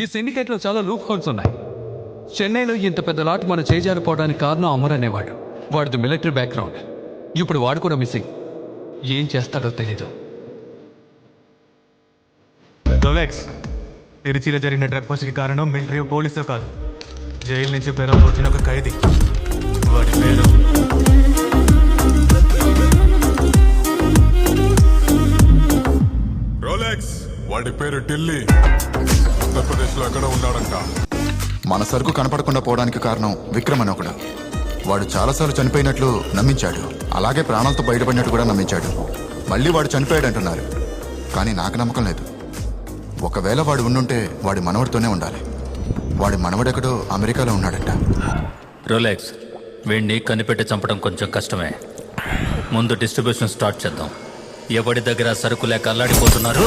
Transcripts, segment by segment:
ఈ సిండికేట్లో చాలా loop holes ఉన్నాయి. చెన్నైలో ఇంత పెద్ద లాట్ మన చేజారిపోవడానికి కారణం అమర్ అనేవాడు. వాడిది మిలిటరీ బ్యాక్గ్రౌండ్. ఇప్పుడు వాడు కూడా మిస్సింగ్. ఏం చేస్తాడో తెలీదు. రోలెక్స్, తిరుచిలో జరిగిన డ్రగ్ బస్ట్కి కారణం మిలిటరీ పోలీసు కాదు, జైలు నుంచి పెరలు వచ్చిన ఒక ఖైదీ. వాడి పేరు రోలెక్స్. వాడి పేరు ఢిల్లీ. ఉత్తరప్రదేశ్ లో ఎక్కడ ఉన్నాడంట. మన సరుకు కనపడకుండా పోవడానికి కారణం విక్రమ్ అని ఒకడు. వాడు చాలాసార్లు చనిపోయినట్లు నమ్మించాడు, అలాగే ప్రాణాలతో బయటపడినట్టు కూడా నమ్మించాడు. మళ్ళీ వాడు చనిపోయాడు అంటున్నారు, కానీ నాకు నమ్మకం లేదు. ఒకవేళ వాడు ఉండుంటే వాడి మనవడితోనే ఉండాలి. వాడి మనవడెక్కడో అమెరికాలో ఉన్నాడంట. రోలెక్స్, వీడిని కనిపెట్టి చంపడం కొంచెం కష్టమే. ముందు డిస్ట్రిబ్యూషన్ స్టార్ట్ చేద్దాం. ఎవడి దగ్గర సరుకు లేక అల్లాడిపోతున్నారు.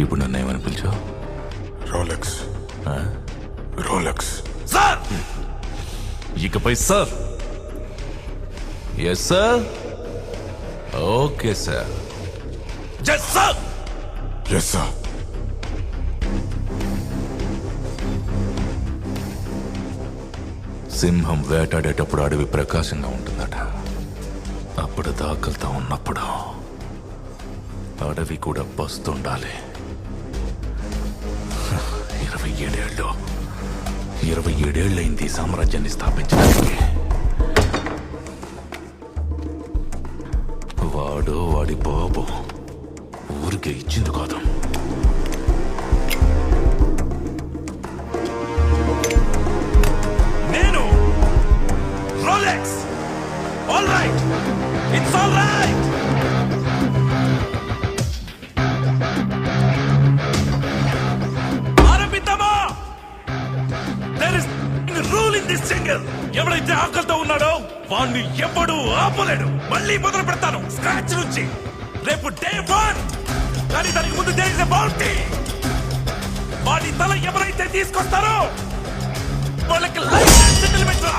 ఇప్పుడు నన్ను ఏమని పిలిచావు? రోలెక్స్. Rolex sir. ఇకపై sir. Yes sir. Okay sir. Yes sir. Yes sir. సింహం వేటాడేటప్పుడు అడవి ప్రకాశంగా ఉంటుందట. అప్పుడు దాకలతో ఉన్నప్పుడు అడవి కూడా పస్తుండాలి. 27 ఏళ్ళైంది సామ్రాజ్యాన్ని స్థాపించడానికి. వాడు వాడి బాబు ఊరికే ఇచ్చింది కాదు. నేను Rolex. All right, it's all right. ఆరంభిద్దామా? There is rule in this jungle. ఎవడైతే ఆకలితో ఉన్నాడో వాణ్ణి ఎవడు ఆపలేడు. మళ్ళీ మొదలు పెడతాను స్క్రాచ్ నుంచి. రేపు డే 1, కానీ దానికి ముందు దేర్ ఇస్ ఎ బౌంటీ. వాడి తల ఎవరైతే తీసుకొస్తారో వాళ్ళకి లైఫ్ సెటిల్మెంట్ రా.